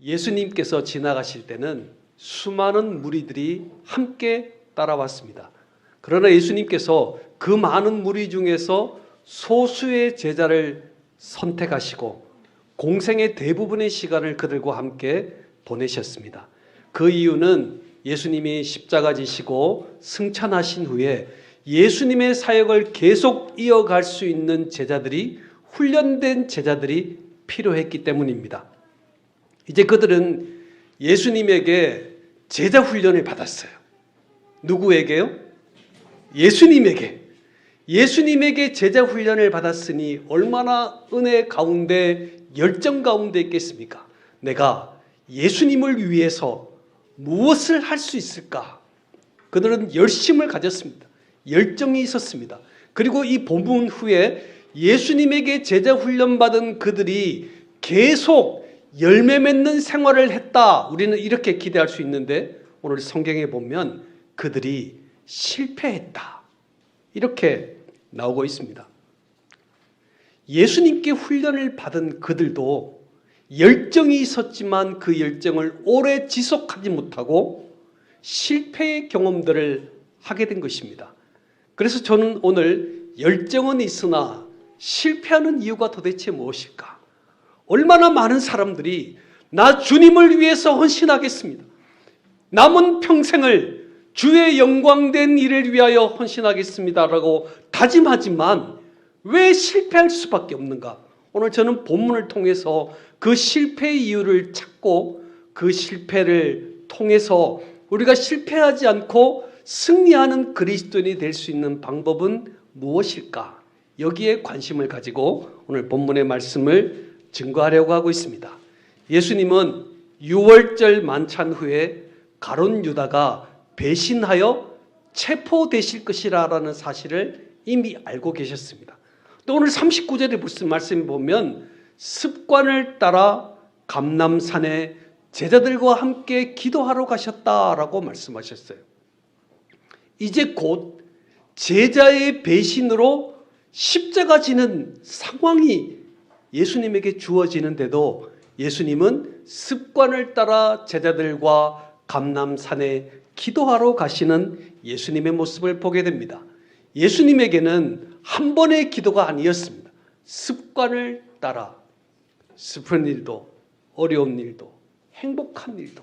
예수님께서 지나가실 때는 수많은 무리들이 함께 따라왔습니다. 그러나 예수님께서 그 많은 무리 중에서 소수의 제자를 선택하시고 공생의 대부분의 시간을 그들과 함께 보내셨습니다. 그 이유는 예수님이 십자가 지시고 승천하신 후에 예수님의 사역을 계속 이어갈 수 있는 제자들이, 훈련된 제자들이 필요했기 때문입니다. 이제 그들은 예수님에게 제자 훈련을 받았어요. 누구에게요? 예수님에게 제자 훈련을 받았으니 얼마나 은혜 가운데, 열정 가운데 있겠습니까? 내가 예수님을 위해서 무엇을 할 수 있을까? 그들은 열심을 가졌습니다. 열정이 있었습니다. 그리고 이 본문 후에 예수님에게 제자 훈련 받은 그들이 계속 열매 맺는 생활을 했다. 우리는 이렇게 기대할 수 있는데 오늘 성경에 보면 그들이 실패했다. 이렇게 나오고 있습니다. 예수님께 훈련을 받은 그들도 열정이 있었지만 그 열정을 오래 지속하지 못하고 실패의 경험들을 하게 된 것입니다. 그래서 저는 오늘 열정은 있으나 실패하는 이유가 도대체 무엇일까? 얼마나 많은 사람들이 나 주님을 위해서 헌신하겠습니다. 남은 평생을 주의 영광된 일을 위하여 헌신하겠습니다라고 다짐하지만 왜 실패할 수밖에 없는가? 오늘 저는 본문을 통해서 그 실패의 이유를 찾고 그 실패를 통해서 우리가 실패하지 않고 승리하는 그리스도인이 될 수 있는 방법은 무엇일까? 여기에 관심을 가지고 오늘 본문의 말씀을 증거하려고 하고 있습니다. 예수님은 유월절 만찬 후에 가룟 유다가 배신하여 체포되실 것이라는 사실을 이미 알고 계셨습니다. 또 오늘 39절에 무슨 말씀을 보면 습관을 따라 감람산에 제자들과 함께 기도하러 가셨다라고 말씀하셨어요. 이제 곧 제자의 배신으로 십자가 지는 상황이 예수님에게 주어지는데도 예수님은 습관을 따라 제자들과 감람산에 기도하러 가시는 예수님의 모습을 보게 됩니다. 예수님에게는 한 번의 기도가 아니었습니다. 습관을 따라 슬픈 일도, 어려운 일도, 행복한 일도,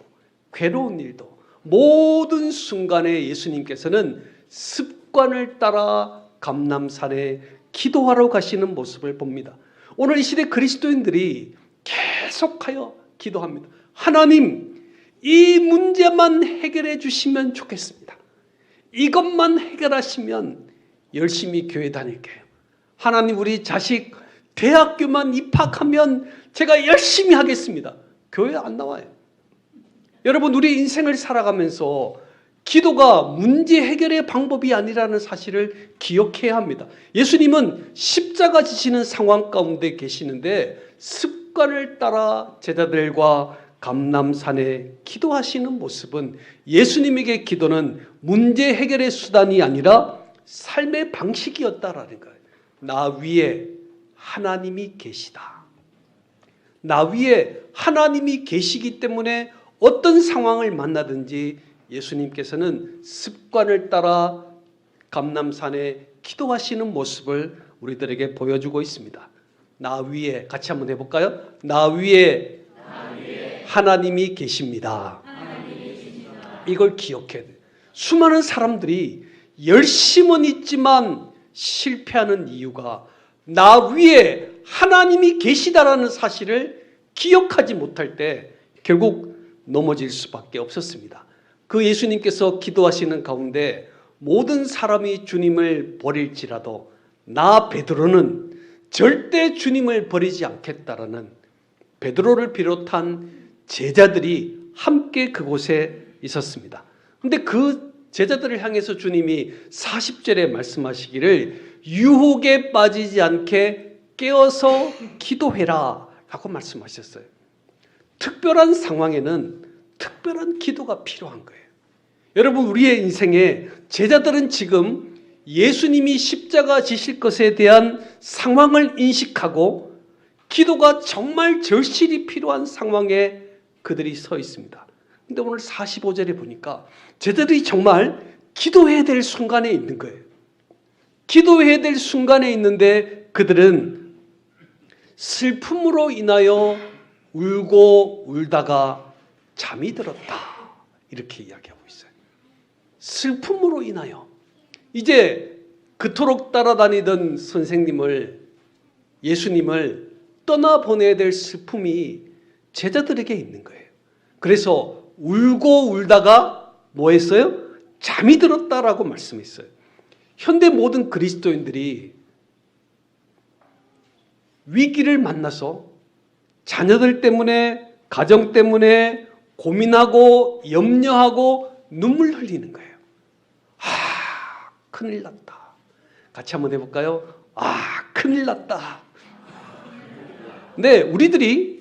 괴로운 일도, 모든 순간에 예수님께서는 습관을 따라 감람산에 기도하러 가시는 모습을 봅니다. 오늘 이 시대 그리스도인들이 계속하여 기도합니다. 하나님, 이 문제만 해결해 주시면 좋겠습니다. 이것만 해결하시면 열심히 교회 다닐게요. 하나님, 우리 자식 대학교만 입학하면 제가 열심히 하겠습니다. 교회 안 나와요. 여러분, 우리 인생을 살아가면서 기도가 문제 해결의 방법이 아니라는 사실을 기억해야 합니다. 예수님은 십자가 지시는 상황 가운데 계시는데 습관을 따라 제자들과 감람산에 기도하시는 모습은 예수님에게 기도는 문제 해결의 수단이 아니라 삶의 방식이었다라는 거예요. 나 위에 하나님이 계시다. 나 위에 하나님이 계시기 때문에 어떤 상황을 만나든지 예수님께서는 습관을 따라 감람산에 기도하시는 모습을 우리들에게 보여주고 있습니다. 나 위에, 같이 한번 해볼까요? 나 위에 하나님이 계십니다. 이걸 기억해야 돼요. 수많은 사람들이 열심은 있지만 실패하는 이유가 나 위에 하나님이 계시다라는 사실을 기억하지 못할 때 결국 넘어질 수밖에 없었습니다. 그 예수님께서 기도하시는 가운데 모든 사람이 주님을 버릴지라도 나 베드로는 절대 주님을 버리지 않겠다라는 베드로를 비롯한 제자들이 함께 그곳에 있었습니다. 그런데 그 제자들을 향해서 주님이 40절에 말씀하시기를 유혹에 빠지지 않게 깨어서 기도해라 라고 말씀하셨어요. 특별한 상황에는 특별한 기도가 필요한 거예요. 여러분, 우리의 인생에 제자들은 지금 예수님이 십자가 지실 것에 대한 상황을 인식하고 기도가 정말 절실히 필요한 상황에 그들이 서 있습니다. 근데 오늘 45절에 보니까 제자들이 정말 기도해야 될 순간에 있는 거예요. 기도해야 될 순간에 있는데 그들은 슬픔으로 인하여 울고 울다가 잠이 들었다. 이렇게 이야기하고 있어요. 슬픔으로 인하여. 이제 그토록 따라다니던 선생님을, 예수님을 떠나보내야 될 슬픔이 제자들에게 있는 거예요. 그래서 울고 울다가 뭐 했어요? 잠이 들었다라고 말씀했어요. 현대 모든 그리스도인들이 위기를 만나서 자녀들 때문에, 가정 때문에 고민하고 염려하고 눈물 흘리는 거예요. 큰일 났다. 같이 한번 해볼까요? 큰일 났다. 네, 우리들이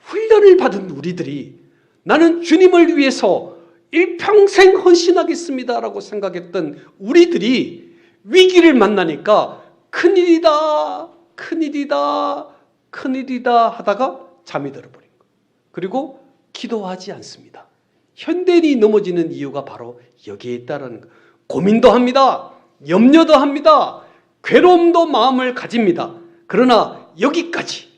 훈련을 받은 우리들이 나는 주님을 위해서 일평생 헌신하겠습니다라고 생각했던 우리들이 위기를 만나니까 큰일이다, 큰일이다, 큰일이다 하다가 잠이 들어버린 거예요. 그리고 기도하지 않습니다. 현대인이 넘어지는 이유가 바로 여기에 있다는 거예요. 고민도 합니다. 염려도 합니다. 괴로움도 마음을 가집니다. 그러나 여기까지.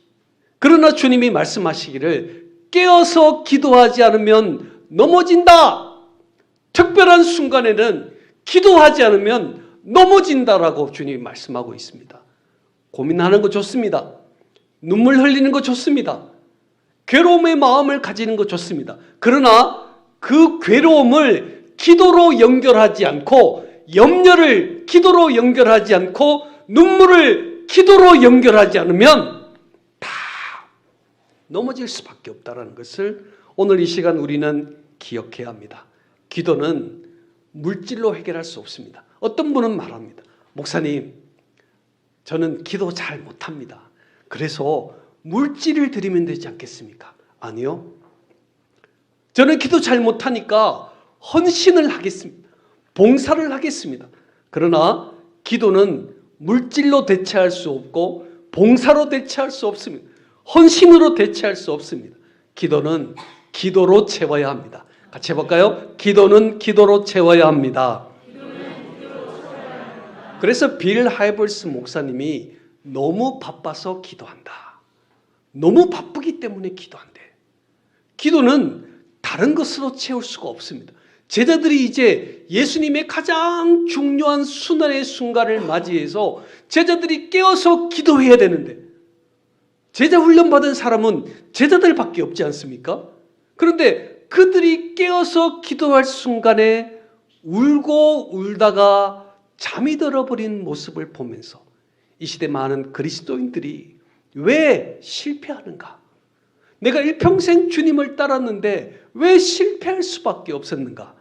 그러나 주님이 말씀하시기를 깨어서 기도하지 않으면 넘어진다. 특별한 순간에는 기도하지 않으면 넘어진다라고 주님이 말씀하고 있습니다. 고민하는 거 좋습니다. 눈물 흘리는 거 좋습니다. 괴로움의 마음을 가지는 거 좋습니다. 그러나 그 괴로움을 기도로 연결하지 않고, 염려를 기도로 연결하지 않고, 눈물을 기도로 연결하지 않으면 다 넘어질 수밖에 없다는 것을 오늘 이 시간 우리는 기억해야 합니다. 기도는 물질로 해결할 수 없습니다. 어떤 분은 말합니다. 목사님, 저는 기도 잘 못합니다. 그래서 물질을 드리면 되지 않겠습니까? 아니요. 저는 기도 잘 못하니까 헌신을 하겠습니다. 봉사를 하겠습니다. 그러나 기도는 물질로 대체할 수 없고 봉사로 대체할 수 없습니다. 헌신으로 대체할 수 없습니다. 기도는 기도로 채워야 합니다. 같이 해볼까요? 기도는 기도로 채워야 합니다. 그래서 빌 하이벌스 목사님이 너무 바빠서 기도한다. 너무 바쁘기 때문에 기도한대. 기도는 다른 것으로 채울 수가 없습니다. 제자들이 이제 예수님의 가장 중요한 순환의 순간을 맞이해서 제자들이 깨어서 기도해야 되는데, 제자 훈련 받은 사람은 제자들밖에 없지 않습니까? 그런데 그들이 깨어서 기도할 순간에 울고 울다가 잠이 들어버린 모습을 보면서 이 시대 많은 그리스도인들이 왜 실패하는가? 내가 일평생 주님을 따랐는데 왜 실패할 수밖에 없었는가?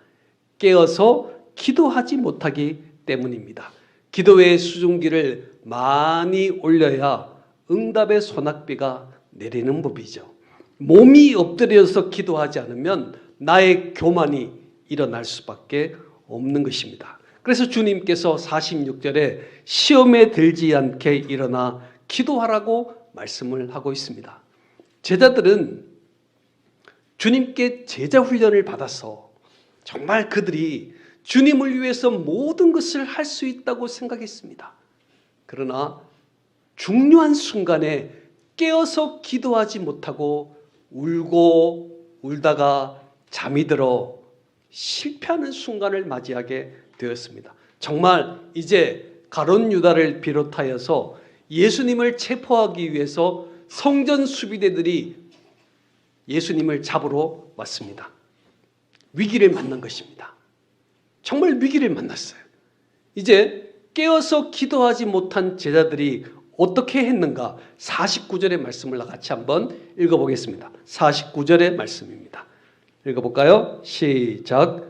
깨어서 기도하지 못하기 때문입니다. 기도의 수증기를 많이 올려야 응답의 소낙비가 내리는 법이죠. 몸이 엎드려서 기도하지 않으면 나의 교만이 일어날 수밖에 없는 것입니다. 그래서 주님께서 46절에 시험에 들지 않게 일어나 기도하라고 말씀을 하고 있습니다. 제자들은 주님께 제자 훈련을 받아서 정말 그들이 주님을 위해서 모든 것을 할 수 있다고 생각했습니다. 그러나 중요한 순간에 깨어서 기도하지 못하고 울고 울다가 잠이 들어 실패하는 순간을 맞이하게 되었습니다. 정말 이제 가룟 유다를 비롯하여서 예수님을 체포하기 위해서 성전 수비대들이 예수님을 잡으러 왔습니다. 위기를 만난 것입니다. 정말 위기를 만났어요. 이제 깨어서 기도하지 못한 제자들이 어떻게 했는가? 49절의 말씀을 같이 한번 읽어보겠습니다. 49절의 말씀입니다. 읽어볼까요? 시작.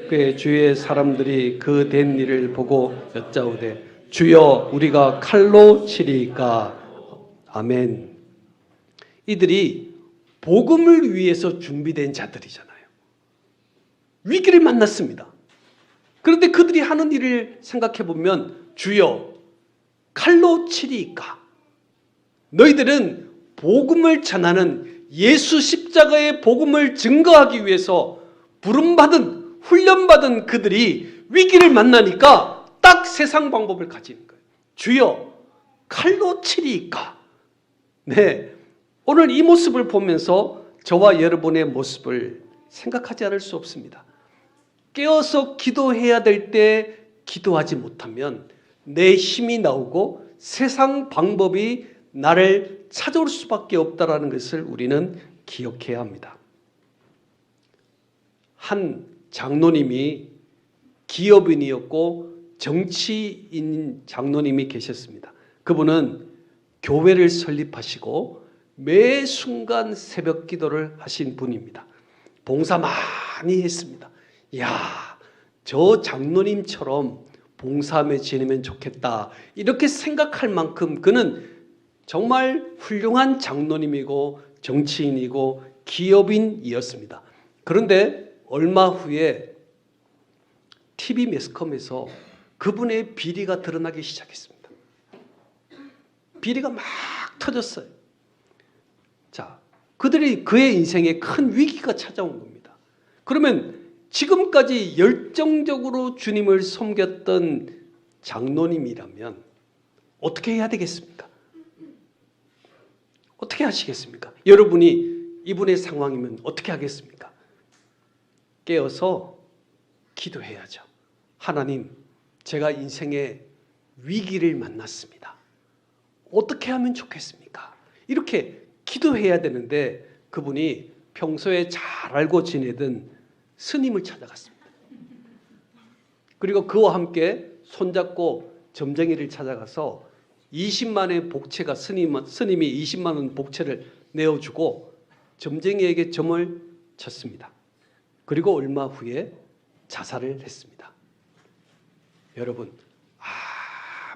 그 주의 사람들이 그 된 일을 보고 여짜오되 주여 우리가 칼로 치리까? 아멘. 이들이 복음을 위해서 준비된 자들이잖아요. 위기를 만났습니다. 그런데 그들이 하는 일을 생각해 보면 주여 칼로 치리까? 너희들은 복음을 전하는 예수 십자가의 복음을 증거하기 위해서 부름받은 훈련받은 그들이 위기를 만나니까 딱 세상 방법을 가지는 거예요. 주여 칼로 치리이까. 네, 오늘 이 모습을 보면서 저와 여러분의 모습을 생각하지 않을 수 없습니다. 깨어서 기도해야 될 때 기도하지 못하면 내 힘이 나오고 세상 방법이 나를 찾아올 수밖에 없다는 것을 우리는 기억해야 합니다. 한 장로님이 기업인이었고 정치인 장로님이 계셨습니다. 그분은 교회를 설립하시고 매 순간 새벽 기도를 하신 분입니다. 봉사 많이 했습니다. 야, 저 장로님처럼 봉사하며 지내면 좋겠다 이렇게 생각할 만큼 그는 정말 훌륭한 장로님이고 정치인이고 기업인이었습니다. 그런데 얼마 후에 TV 매스컴에서 그분의 비리가 드러나기 시작했습니다. 비리가 막 터졌어요. 자, 그의 인생에 큰 위기가 찾아온 겁니다. 그러면 지금까지 열정적으로 주님을 섬겼던 장로님이라면 어떻게 해야 되겠습니까? 어떻게 하시겠습니까? 여러분이 이분의 상황이면 어떻게 하겠습니까? 깨어서 기도해야죠. 하나님, 제가 인생의 위기를 만났습니다. 어떻게 하면 좋겠습니까? 이렇게 기도해야 되는데 그분이 평소에 잘 알고 지내던 스님을 찾아갔습니다. 그리고 그와 함께 손잡고 점쟁이를 찾아가서 20만의 복채가 스님이 20만 원 복채를 내어주고 점쟁이에게 점을 쳤습니다. 그리고 얼마 후에 자살을 했습니다. 여러분,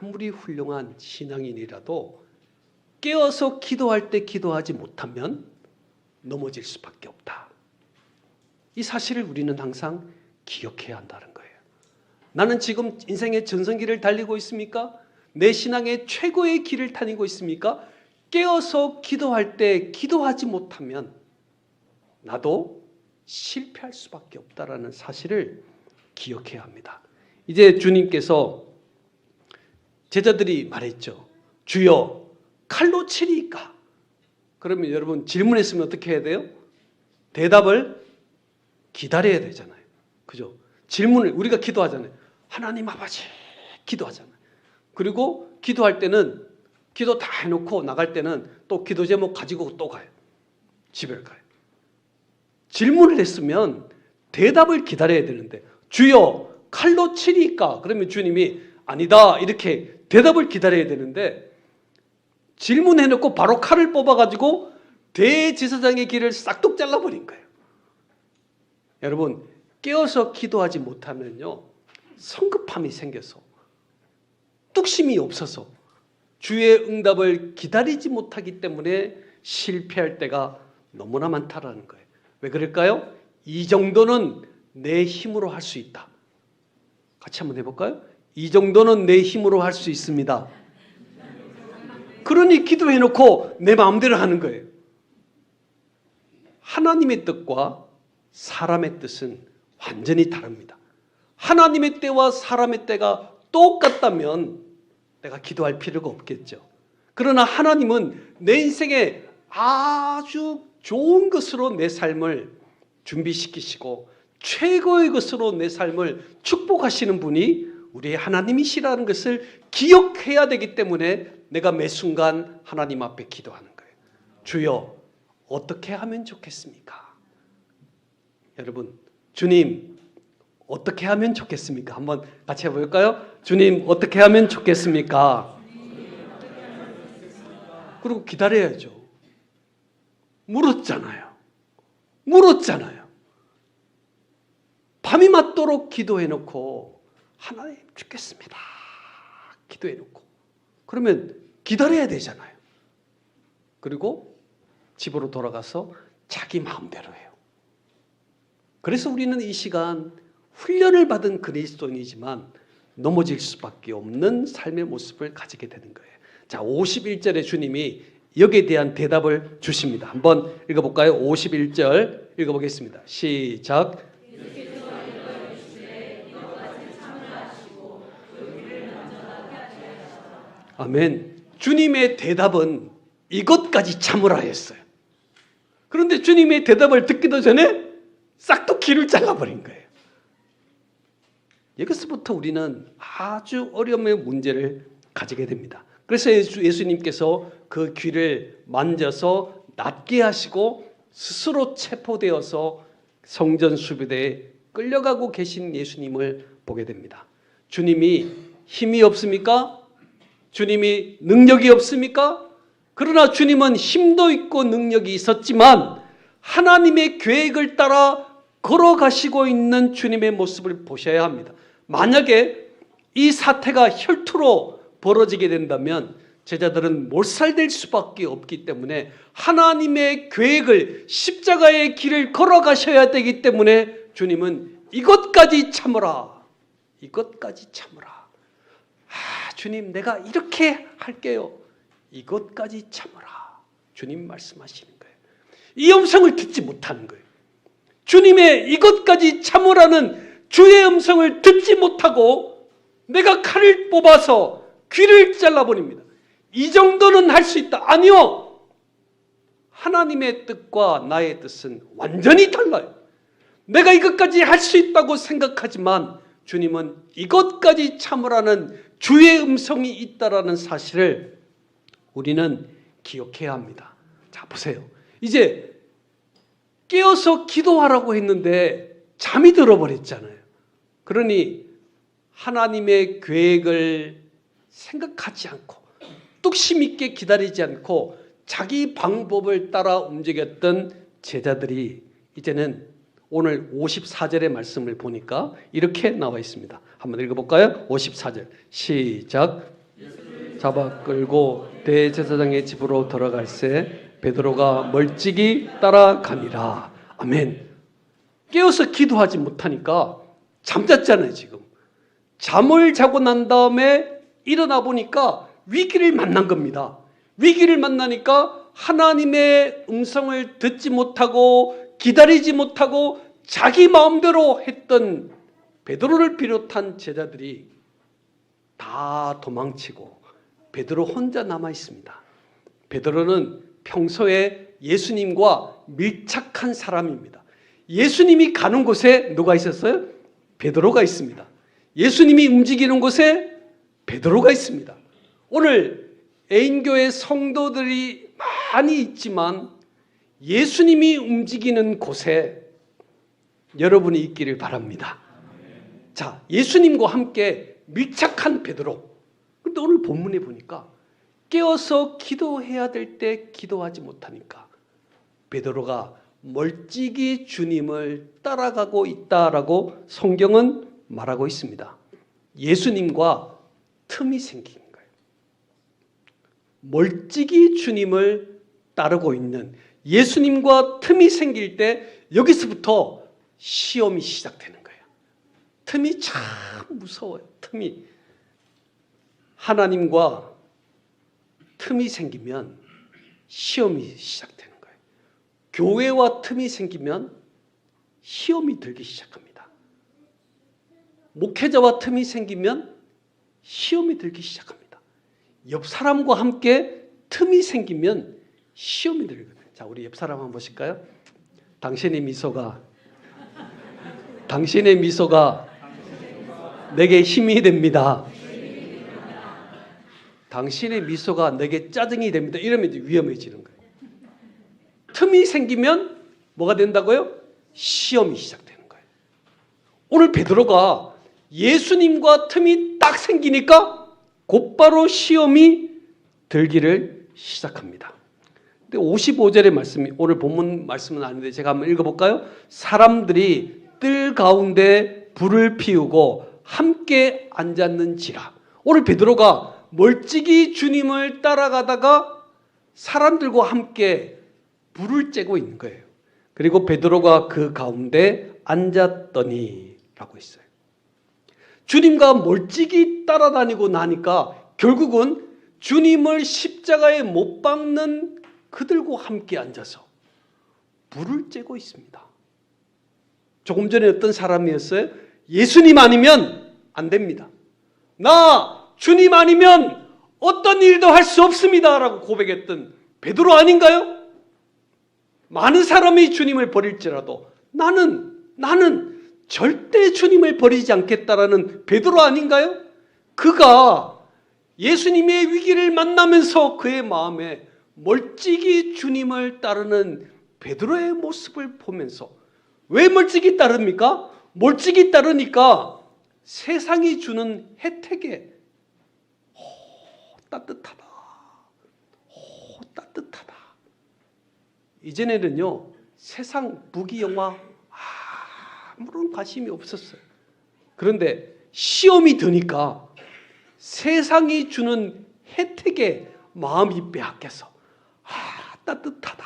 아무리 훌륭한 신앙인이라도 깨어서 기도할 때 기도하지 못하면 넘어질 수밖에 없다. 이 사실을 우리는 항상 기억해야 한다는 거예요. 나는 지금 인생의 전성기를 달리고 있습니까? 내 신앙의 최고의 길을 다니고 있습니까? 깨어서 기도할 때 기도하지 못하면 나도 실패할 수밖에 없다는 사실을 기억해야 합니다. 이제 주님께서 제자들이 말했죠. 주여 칼로 치리이까? 그러면 여러분 질문했으면 어떻게 해야 돼요? 대답을 기다려야 되잖아요. 그죠? 질문을 우리가 기도하잖아요. 하나님 아버지 기도하잖아요. 그리고 기도할 때는 기도 다 해놓고 나갈 때는 또 기도 제목 가지고 또 가요. 집에 가요. 질문을 했으면 대답을 기다려야 되는데 주여 칼로 치리까? 그러면 주님이 아니다 이렇게 대답을 기다려야 되는데 질문해놓고 바로 칼을 뽑아가지고 대제사장의 길을 싹둑 잘라버린 거예요. 여러분 깨어서 기도하지 못하면요 성급함이 생겨서 뚝심이 없어서 주의 응답을 기다리지 못하기 때문에 실패할 때가 너무나 많다라는 거예요. 왜 그럴까요? 이 정도는 내 힘으로 할 수 있다. 같이 한번 해볼까요? 이 정도는 내 힘으로 할 수 있습니다. 그러니 기도해놓고 내 마음대로 하는 거예요. 하나님의 뜻과 사람의 뜻은 완전히 다릅니다. 하나님의 때와 사람의 때가 똑같다면 내가 기도할 필요가 없겠죠. 그러나 하나님은 내 인생에 아주 좋은 것으로 내 삶을 준비시키시고 최고의 것으로 내 삶을 축복하시는 분이 우리의 하나님이시라는 것을 기억해야 되기 때문에 내가 매 순간 하나님 앞에 기도하는 거예요. 주여 어떻게 하면 좋겠습니까? 여러분 주님 어떻게 하면 좋겠습니까? 한번 같이 해볼까요? 주님 어떻게 하면 좋겠습니까? 그리고 기다려야죠. 물었잖아요. 밤이 맞도록 기도해놓고 하나님 죽겠습니다. 기도해놓고 그러면 기다려야 되잖아요. 그리고 집으로 돌아가서 자기 마음대로 해요. 그래서 우리는 이 시간 훈련을 받은 그리스도인이지만 넘어질 수밖에 없는 삶의 모습을 가지게 되는 거예요. 자, 51절에 주님이 여기에 대한 대답을 주십니다. 한번 읽어볼까요? 51절 읽어보겠습니다. 시작. 아멘. 주님의 대답은 이것까지 참으라였어요. 그런데 주님의 대답을 듣기도 전에 싹둑 귀를 잘라버린 거예요. 여기서부터 우리는 아주 어려움의 문제를 가지게 됩니다. 그래서 예수님께서 그 귀를 만져서 낫게 하시고 스스로 체포되어서 성전 수비대에 끌려가고 계신 예수님을 보게 됩니다. 주님이 힘이 없습니까? 주님이 능력이 없습니까? 그러나 주님은 힘도 있고 능력이 있었지만 하나님의 계획을 따라 걸어가시고 있는 주님의 모습을 보셔야 합니다. 만약에 이 사태가 혈투로 벌어지게 된다면 제자들은 몰살될 수밖에 없기 때문에 하나님의 계획을, 십자가의 길을 걸어가셔야 되기 때문에 주님은 이것까지 참으라. 이것까지 참으라. 주님, 내가 이렇게 할게요. 이것까지 참으라. 주님 말씀하시는 거예요. 이 음성을 듣지 못하는 거예요. 주님의 이것까지 참으라는 주의 음성을 듣지 못하고 내가 칼을 뽑아서 귀를 잘라버립니다. 이 정도는 할 수 있다. 아니요. 하나님의 뜻과 나의 뜻은 완전히 달라요. 내가 이것까지 할 수 있다고 생각하지만 주님은 이것까지 참으라는 주의 음성이 있다라는 사실을 우리는 기억해야 합니다. 자, 보세요. 이제 깨어서 기도하라고 했는데 잠이 들어버렸잖아요. 그러니 하나님의 계획을 생각하지 않고 뚝심 있게 기다리지 않고 자기 방법을 따라 움직였던 제자들이 이제는 오늘 54절의 말씀을 보니까 이렇게 나와 있습니다. 한번 읽어볼까요? 54절 시작. 잡아 끌고 대제사장의 집으로 들어갈새 베드로가 멀찍이 따라가니라. 아멘. 깨어서 기도하지 못하니까 잠잤잖아요. 지금 잠을 자고 난 다음에 일어나 보니까 위기를 만난 겁니다. 위기를 만나니까 하나님의 음성을 듣지 못하고 기다리지 못하고 자기 마음대로 했던 베드로를 비롯한 제자들이 다 도망치고 베드로 혼자 남아 있습니다. 베드로는 평소에 예수님과 밀착한 사람입니다. 예수님이 가는 곳에 누가 있었어요? 베드로가 있습니다. 예수님이 움직이는 곳에 베드로가 있습니다. 오늘 애인교회 성도들이 많이 있지만 예수님이 움직이는 곳에 여러분이 있기를 바랍니다. 자, 예수님과 함께 밀착한 베드로. 근데 오늘 본문에 보니까 깨어서 기도해야 될 때 기도하지 못하니까 베드로가 멀찍이 주님을 따라가고 있다라고 성경은 말하고 있습니다. 예수님과 틈이 생긴 거예요. 멀찍이 주님을 따르고 있는 예수님과 틈이 생길 때 여기서부터 시험이 시작되는 거예요. 틈이 참 무서워요. 틈이. 하나님과 틈이 생기면 시험이 시작되는 거예요. 교회와 틈이 생기면 시험이 들기 시작합니다. 목회자와 틈이 생기면 시험이 들기 시작합니다. 옆 사람과 함께 틈이 생기면 시험이 들거든요. 자, 우리 옆 사람 한번 보실까요? 당신의 미소가 내게 힘이 됩니다. 당신의 미소가 내게 짜증이 됩니다. 이러면 이제 위험해지는 거예요. 틈이 생기면 뭐가 된다고요? 시험이 시작되는 거예요. 오늘 베드로가 예수님과 틈이 딱 생기니까 곧바로 시험이 들기를 시작합니다. 근데 55절의 말씀이 오늘 본문 말씀은 아닌데 제가 한번 읽어볼까요? 사람들이 뜰 가운데 불을 피우고 함께 앉았는지라. 오늘 베드로가 멀찍이 주님을 따라가다가 사람들과 함께 불을 쬐고 있는 거예요. 그리고 베드로가 그 가운데 앉았더니 라고 했어요. 주님과 멀찍이 따라다니고 나니까 결국은 주님을 십자가에 못 박는 그들과 함께 앉아서 불을 쬐고 있습니다. 조금 전에 어떤 사람이었어요? 예수님 아니면 안 됩니다. 나 주님 아니면 어떤 일도 할 수 없습니다 라고 고백했던 베드로 아닌가요? 많은 사람이 주님을 버릴지라도 나는 절대 주님을 버리지 않겠다라는 베드로 아닌가요? 그가 예수님의 위기를 만나면서 그의 마음에 멀찍이 주님을 따르는 베드로의 모습을 보면서, 왜 멀찍이 따릅니까? 멀찍이 따르니까 세상이 주는 혜택에 따뜻하다. 따뜻하다. 이전에는요, 세상 무기영화 아무런 관심이 없었어요. 그런데 시험이 드니까 세상이 주는 혜택에 마음이 빼앗겨서 따뜻하다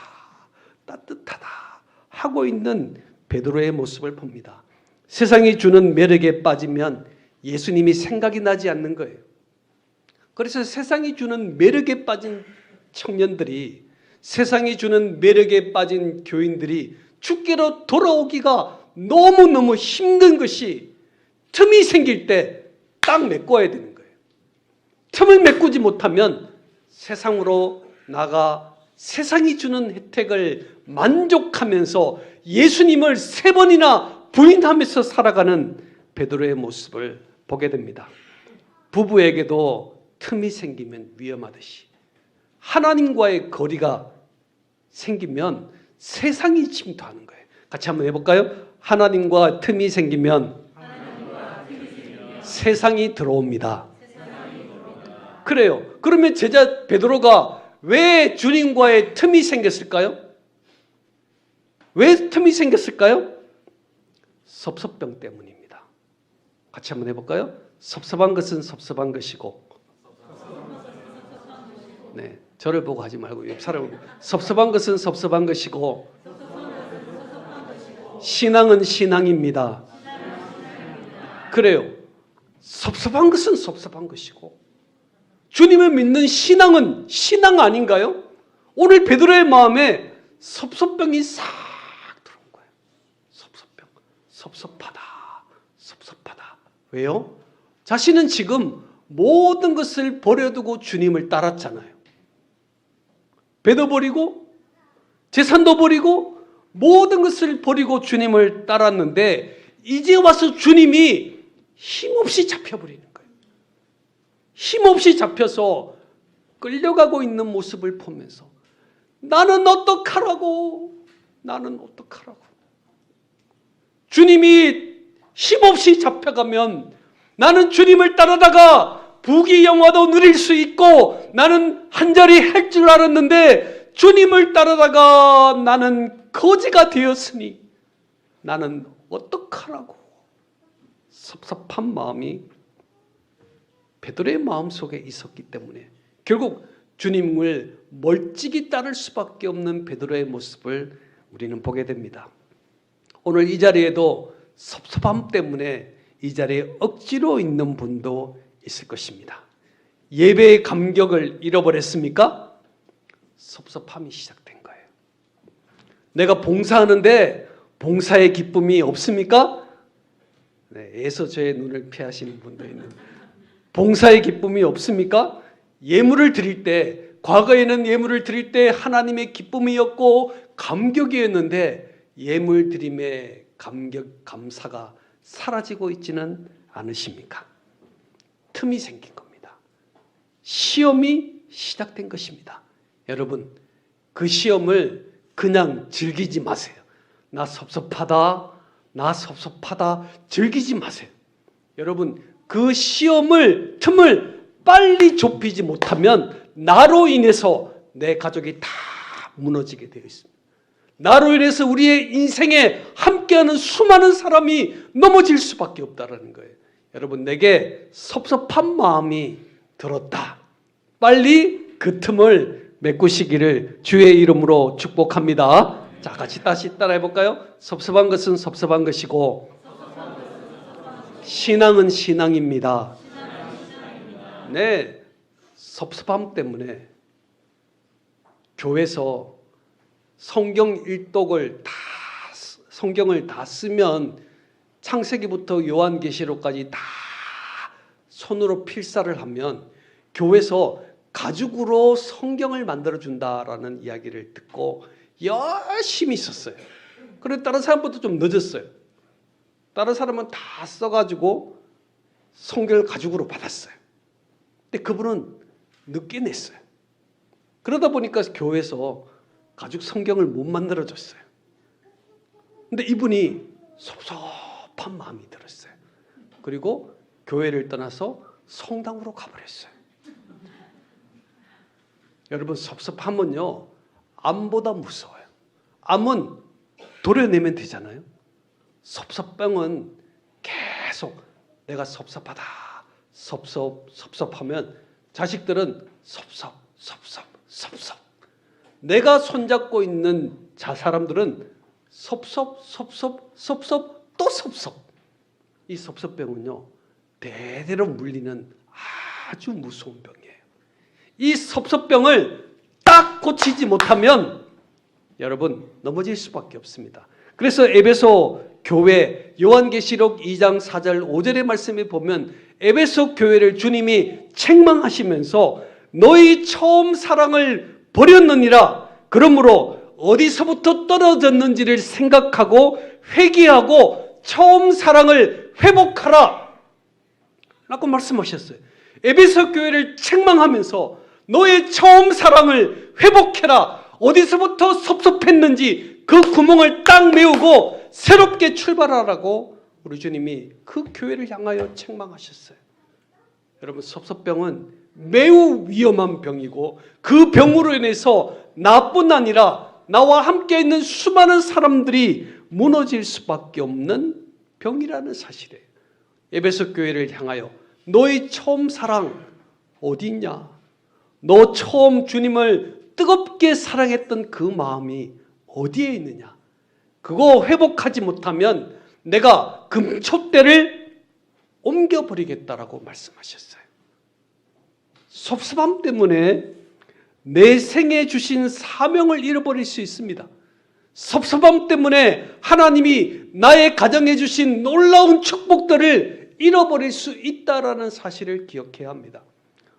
하고 있는 베드로의 모습을 봅니다. 세상이 주는 매력에 빠지면 예수님이 생각이 나지 않는 거예요. 그래서 세상이 주는 매력에 빠진 청년들이, 세상이 주는 매력에 빠진 교인들이 주께로 돌아오기가 너무너무 힘든 것이, 틈이 생길 때 딱 메꿔야 되는 거예요. 틈을 메꾸지 못하면 세상으로 나가 세상이 주는 혜택을 만족하면서 예수님을 3번이나 부인하면서 살아가는 베드로의 모습을 보게 됩니다. 부부에게도 틈이 생기면 위험하듯이 하나님과의 거리가 생기면 세상이 침투하는 거예요. 같이 한번 해볼까요? 하나님과 틈이 생기면 세상이 들어옵니다. 그래요. 그러면 제자 베드로가 왜 주님과의 틈이 생겼을까요? 왜 틈이 생겼을까요? 섭섭병 때문입니다. 같이 한번 해볼까요? 섭섭한 것은 섭섭한 것이고, 네, 저를 보고 하지 말고 옆 사람을 보고, 섭섭한 것은 섭섭한 것이고 신앙은 신앙입니다. 그래요. 섭섭한 것은 섭섭한 것이고 주님을 믿는 신앙은 신앙 아닌가요? 오늘 베드로의 마음에 섭섭병이 싹 들어온 거예요. 섭섭병. 섭섭하다. 왜요? 자신은 지금 모든 것을 버려두고 주님을 따랐잖아요. 배도 버리고 재산도 버리고 모든 것을 버리고 주님을 따랐는데 이제 와서 주님이 힘없이 잡혀버리는 거예요. 힘없이 잡혀서 끌려가고 있는 모습을 보면서 나는 어떡하라고. 주님이 힘없이 잡혀가면 나는 주님을 따르다가 부귀영화도 누릴 수 있고 나는 한자리 할 줄 알았는데 주님을 따르다가 나는 거지가 되었으니 나는 어떡하라고. 섭섭한 마음이 베드로의 마음속에 있었기 때문에 결국 주님을 멀찍이 따를 수밖에 없는 베드로의 모습을 우리는 보게 됩니다. 오늘 이 자리에도 섭섭함 때문에 이 자리에 억지로 있는 분도 있을 것입니다. 예배의 감격을 잃어버렸습니까? 섭섭함이 시작된 거예요. 내가 봉사하는데 봉사의 기쁨이 없습니까? 네, 애서 저의 눈을 피하시는 분도 있는, 봉사의 기쁨이 없습니까? 예물을 드릴 때, 과거에는 예물을 드릴 때 하나님의 기쁨이었고 감격이었는데 예물 드림의 감격, 감사가 사라지고 있지는 않으십니까? 틈이 생긴 겁니다. 시험이 시작된 것입니다. 여러분, 그 시험을 그냥 즐기지 마세요. 나 섭섭하다 즐기지 마세요. 여러분, 그 시험을, 틈을 빨리 좁히지 못하면 나로 인해서 내 가족이 다 무너지게 되어 있습니다. 나로 인해서 우리의 인생에 함께하는 수많은 사람이 넘어질 수밖에 없다는 거예요. 여러분, 내게 섭섭한 마음이 들었다. 빨리 그 틈을 메꾸시기를 주의 이름으로 축복합니다. 자, 같이 다시 따라해 볼까요? 섭섭한 것은 섭섭한 것이고 신앙은 신앙입니다. 네, 섭섭함 때문에 교회에서 성경 일독을 성경을 다 쓰면 창세기부터 요한계시록까지 다 손으로 필사를 하면 교회에서 가죽으로 성경을 만들어준다라는 이야기를 듣고 열심히 썼어요. 그런데 다른 사람보다 좀 늦었어요. 다른 사람은 다 써가지고 성경을 가죽으로 받았어요. 근데 그분은 늦게 냈어요. 그러다 보니까 교회에서 가죽 성경을 못 만들어줬어요. 근데 이분이 섭섭한 마음이 들었어요. 그리고 교회를 떠나서 성당으로 가버렸어요. 여러분, 섭섭함은요, 암보다 무서워요. 암은 도려내면 되잖아요. 섭섭병은 계속 내가 섭섭하다, 섭섭하면 자식들은 섭섭. 내가 손잡고 있는 사람들은 섭섭, 또 섭섭. 이 섭섭병은요, 대대로 물리는 아주 무서운 병이에요. 이 섭섭병을 딱 고치지 못하면 여러분 넘어질 수밖에 없습니다. 그래서 에베소 교회 요한계시록 2장 4절 5절의 말씀에 보면 에베소 교회를 주님이 책망하시면서 너희 처음 사랑을 버렸느니라. 그러므로 어디서부터 떨어졌는지를 생각하고 회개하고 처음 사랑을 회복하라 라고 말씀하셨어요. 에베소 교회를 책망하면서 너의 처음 사랑을 회복해라. 어디서부터 섭섭했는지 그 구멍을 딱 메우고 새롭게 출발하라고 우리 주님이 그 교회를 향하여 책망하셨어요. 여러분, 섭섭병은 매우 위험한 병이고 그 병으로 인해서 나뿐 아니라 나와 함께 있는 수많은 사람들이 무너질 수밖에 없는 병이라는 사실이에요. 에베소 교회를 향하여 너의 처음 사랑 어디 있냐? 너 처음 주님을 뜨겁게 사랑했던 그 마음이 어디에 있느냐? 그거 회복하지 못하면 내가 금촛대를 옮겨버리겠다라고 말씀하셨어요. 섭섭함 때문에 내 생에 주신 사명을 잃어버릴 수 있습니다. 섭섭함 때문에 하나님이 나의 가정에 주신 놀라운 축복들을 잃어버릴 수 있다라는 사실을 기억해야 합니다.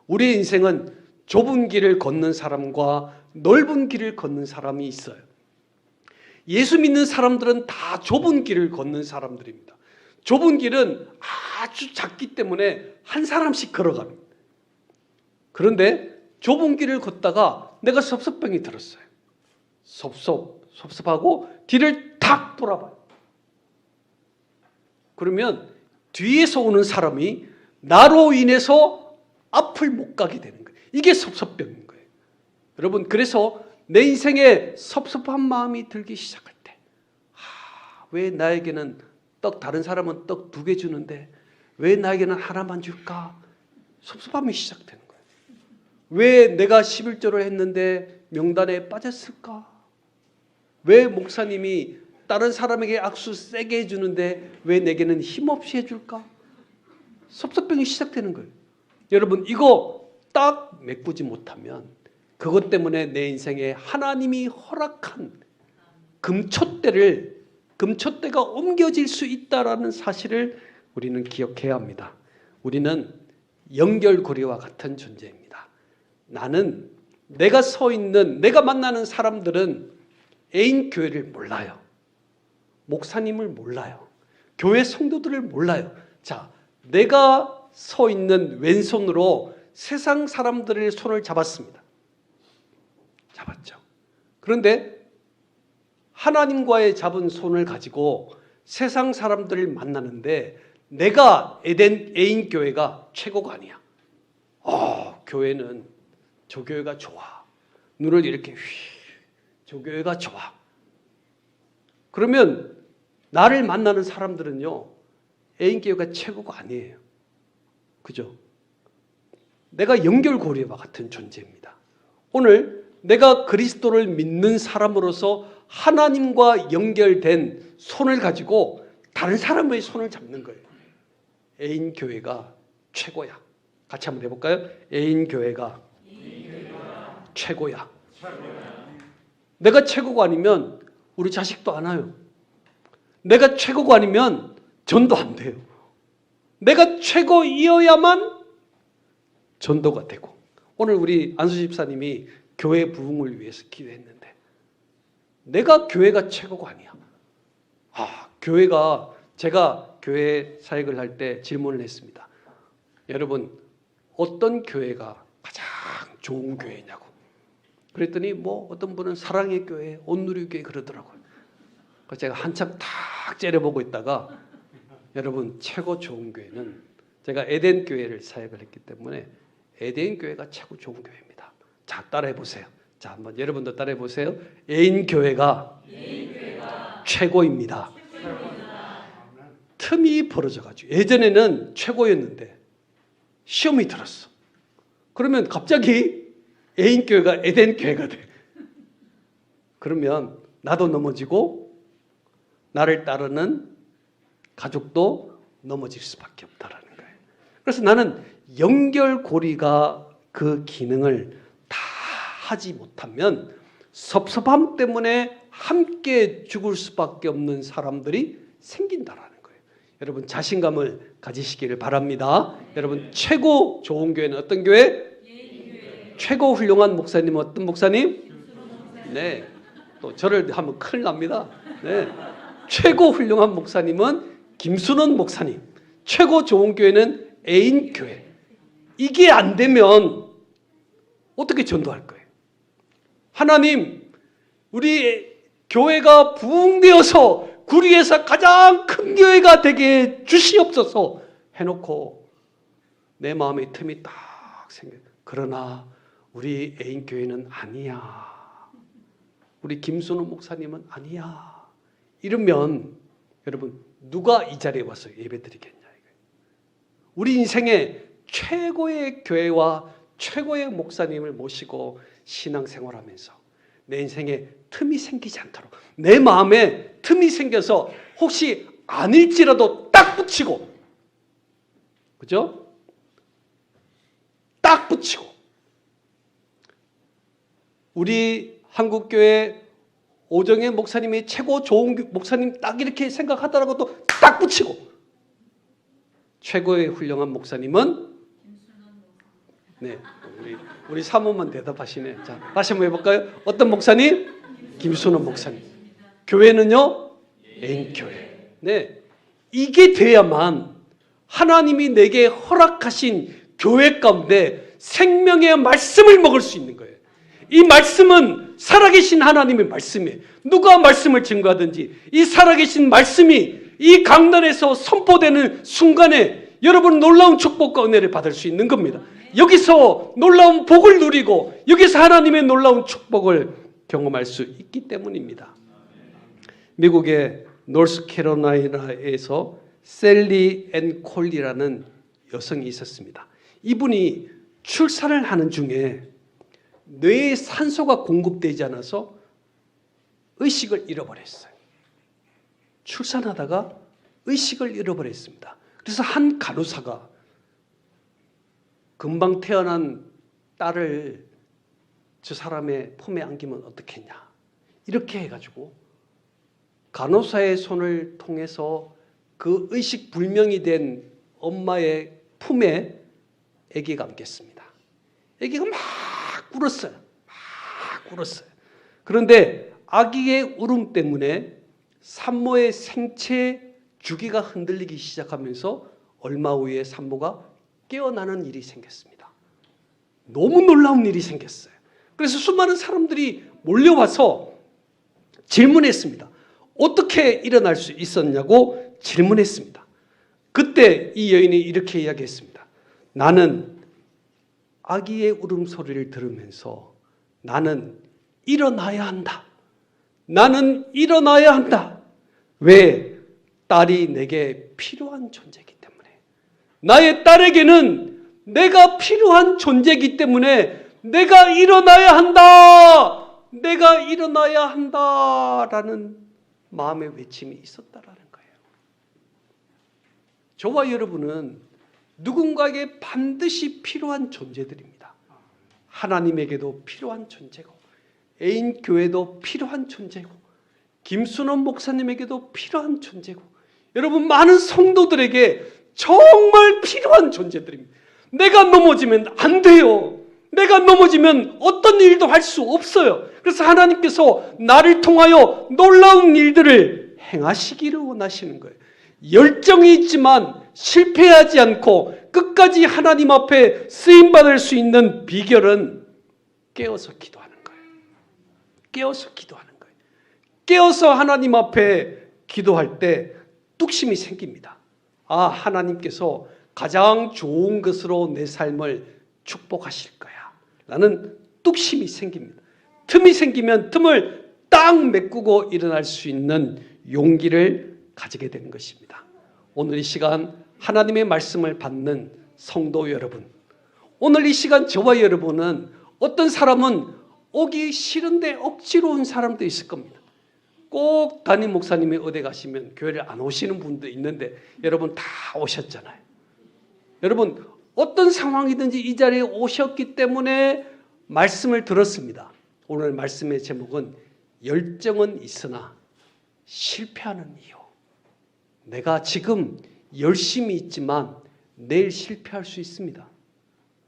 우리의 인생은 좁은 길을 걷는 사람과 넓은 길을 걷는 사람이 있어요. 예수 믿는 사람들은 다 좁은 길을 걷는 사람들입니다. 좁은 길은 아주 작기 때문에 한 사람씩 걸어갑니다. 그런데 좁은 길을 걷다가 내가 섭섭병이 들었어요. 섭섭하고 뒤를 탁 돌아봐요. 그러면 뒤에서 오는 사람이 나로 인해서 앞을 못 가게 되는 거예요. 이게 섭섭병인 거예요. 여러분, 그래서 내 인생에 섭섭한 마음이 들기 시작할 때, 왜 나에게는 다른 사람은 떡 2개 주는데 왜 나에게는 하나만 줄까? 섭섭함이 시작되는 거예요. 왜 내가 11조를 했는데 명단에 빠졌을까? 왜 목사님이 다른 사람에게 악수 세게 해주는데 왜 내게는 힘없이 해줄까? 섭섭병이 시작되는 거예요. 여러분, 이거 딱 메꾸지 못하면 그것 때문에 내 인생에 하나님이 허락한 금촛대가 옮겨질 수 있다라는 사실을 우리는 기억해야 합니다. 우리는 연결고리와 같은 존재입니다. 나는 내가 만나는 사람들은 애인 교회를 몰라요. 목사님을 몰라요. 교회 성도들을 몰라요. 자, 내가 서 있는 왼손으로 세상 사람들의 손을 잡았습니다. 잡았죠. 그런데 하나님과의 잡은 손을 가지고 세상 사람들을 만나는데 내가 애인 교회가 최고가 아니야. 교회는 저 교회가 좋아. 눈을 이렇게 저 교회가 좋아. 그러면 나를 만나는 사람들은요, 애인 교회가 최고가 아니에요. 그죠? 내가 연결고리와 같은 존재입니다. 오늘 내가 그리스도를 믿는 사람으로서 하나님과 연결된 손을 가지고 다른 사람의 손을 잡는 거예요. 애인 교회가 최고야. 같이 한번 해볼까요? 애인 교회가 최고야. 내가 최고가 아니면 우리 자식도 안 와요. 내가 최고가 아니면 전도 안 돼요. 내가 최고이어야만 전도가 되고. 오늘 우리 안수 집사님이 교회 부흥을 위해서 기도했는데 내가 교회가 최고가 아니야. 제가 교회 사역을 할 때 질문을 했습니다. 여러분, 어떤 교회가 가장 좋은 교회냐고. 그랬더니 어떤 분은 사랑의 교회, 온누리 교회 그러더라고요. 그래서 제가 한참 탁 째려보고 있다가 여러분, 최고 좋은 교회는 제가 에덴 교회를 사역을 했기 때문에 에덴 교회가 최고 좋은 교회입니다. 자, 따라해 보세요. 자, 한번 여러분도 따라해 보세요. 에덴 교회가 최고입니다. 틈이 벌어져가지고 예전에는 최고였는데 시험이 들었어. 그러면 갑자기 에덴 교회가 에덴 교회가 돼. 그러면 나도 넘어지고 나를 따르는 가족도 넘어질 수밖에 없다라는 거예요. 그래서 나는 연결고리가 그 기능을 다 하지 못하면 섭섭함 때문에 함께 죽을 수밖에 없는 사람들이 생긴다라는 거예요. 여러분, 자신감을 가지시기를 바랍니다. 여러분, 최고 좋은 교회는 어떤 교회? 최고 훌륭한 목사님은 어떤 목사님? 네, 또 저를 하면 큰일 납니다. 네, 최고 훌륭한 목사님은 김순원 목사님. 최고 좋은 교회는 애인 교회. 이게 안 되면 어떻게 전도할 거예요? 하나님, 우리 교회가 부흥되어서 구리에서 가장 큰 교회가 되게 주시옵소서 해놓고 내 마음에 틈이 딱 생겨요. 그러나 우리 애인 교회는 아니야. 우리 김순호 목사님은 아니야. 이러면 여러분, 누가 이 자리에 와서 예배드리겠냐 이거예요. 우리 인생의 최고의 교회와 최고의 목사님을 모시고 신앙생활하면서 내 인생에 틈이 생기지 않도록, 내 마음에 틈이 생겨서 혹시 아닐지라도 딱 붙이고, 그죠? 딱 붙이고, 우리 한국교회 오정현 목사님이 최고 좋은 목사님 딱 이렇게 생각하더라도 딱 붙이고, 최고의 훌륭한 목사님은 네, 우리 사모만 대답하시네. 자, 다시 한번 해볼까요? 어떤 목사님? 김순원 목사님. 교회는요? 애인교회. 네, 이게 돼야만 하나님이 내게 허락하신 교회 가운데 생명의 말씀을 먹을 수 있는 거예요. 이 말씀은 살아계신 하나님의 말씀이에요. 누가 말씀을 증거하든지 이 살아계신 말씀이 이 강단에서 선포되는 순간에 여러분 놀라운 축복과 은혜를 받을 수 있는 겁니다. 여기서 놀라운 복을 누리고 여기서 하나님의 놀라운 축복을 경험할 수 있기 때문입니다. 미국의 노스캐롤라이나에서 셀리 앤 콜리라는 여성이 있었습니다. 이분이 출산을 하는 중에 뇌에 산소가 공급되지 않아서 의식을 잃어버렸어요. 출산하다가 의식을 잃어버렸습니다. 그래서 한 간호사가 금방 태어난 딸을 저 사람의 품에 안기면 어떻겠냐, 이렇게 해가지고 간호사의 손을 통해서 그 의식 불명이 된 엄마의 품에 아기가 안겼습니다. 아기가 막 울었어요. 막 울었어요. 그런데 아기의 울음 때문에 산모의 생체 주기가 흔들리기 시작하면서 얼마 후에 산모가 깨어나는 일이 생겼습니다. 너무 놀라운 일이 생겼어요. 그래서 수많은 사람들이 몰려와서 질문했습니다. 어떻게 일어날 수 있었냐고 질문했습니다. 그때 이 여인이 이렇게 이야기했습니다. 나는 아기의 울음소리를 들으면서 나는 일어나야 한다. 나는 일어나야 한다. 왜? 딸이 내게 필요한 존재이기 때문에. 나의 딸에게는 내가 필요한 존재이기 때문에 내가 일어나야 한다. 내가 일어나야 한다라는 마음의 외침이 있었다라는 거예요. 저와 여러분은 누군가에게 반드시 필요한 존재들입니다. 하나님에게도 필요한 존재고 애인 교회도 필요한 존재고 김순원 목사님에게도 필요한 존재고 여러분 많은 성도들에게 정말 필요한 존재들입니다. 내가 넘어지면 안 돼요. 내가 넘어지면 어떤 일도 할 수 없어요. 그래서 하나님께서 나를 통하여 놀라운 일들을 행하시기를 원하시는 거예요. 열정이 있지만 실패하지 않고 끝까지 하나님 앞에 쓰임받을 수 있는 비결은 깨어서 기도하는 거예요. 깨어서 기도하는 거예요. 깨어서 하나님 앞에 기도할 때 뚝심이 생깁니다. 아, 하나님께서 가장 좋은 것으로 내 삶을 축복하실 거야 라는 뚝심이 생깁니다. 틈이 생기면 틈을 딱 메꾸고 일어날 수 있는 용기를 가지게 되는 것입니다. 오늘 이 시간 하나님의 말씀을 받는 성도 여러분, 오늘 이 시간 저와 여러분은 어떤 사람은 오기 싫은데 억지로 온 사람도 있을 겁니다. 꼭 담임 목사님이 어디 가시면 교회를 안 오시는 분도 있는데 여러분 다 오셨잖아요. 여러분 어떤 상황이든지 이 자리에 오셨기 때문에 말씀을 들었습니다. 오늘 말씀의 제목은 열정은 있으나 실패하는 이유. 내가 지금 열심히 있지만 내일 실패할 수 있습니다.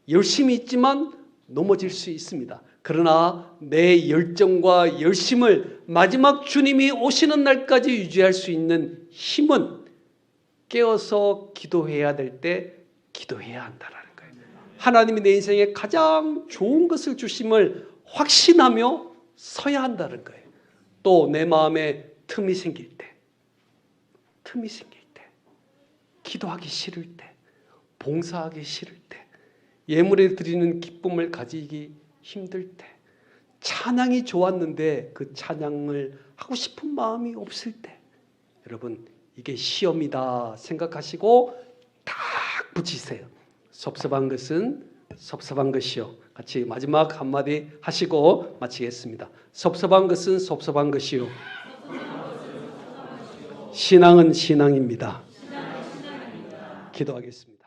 열심히 있지만 넘어질 수 있습니다. 그러나 내 열정과 열심을 마지막 주님이 오시는 날까지 유지할 수 있는 힘은 깨어서 기도해야 될 때 기도해야 한다라는 거예요. 하나님이 내 인생에 가장 좋은 것을 주심을 확신하며 서야 한다는 거예요. 또 내 마음에 틈이 생길 때, 기도하기 싫을 때, 봉사하기 싫을 때, 예물에 드리는 기쁨을 가지기 힘들 때, 찬양이 좋았는데 그 찬양을 하고 싶은 마음이 없을 때, 여러분 이게 시험이다 생각하시고 딱 붙이세요. 섭섭한 것은 섭섭한 것이요. 같이 마지막 한마디 하시고 마치겠습니다. 섭섭한 것은 섭섭한 것이요. 신앙은 신앙입니다. 기도하겠습니다.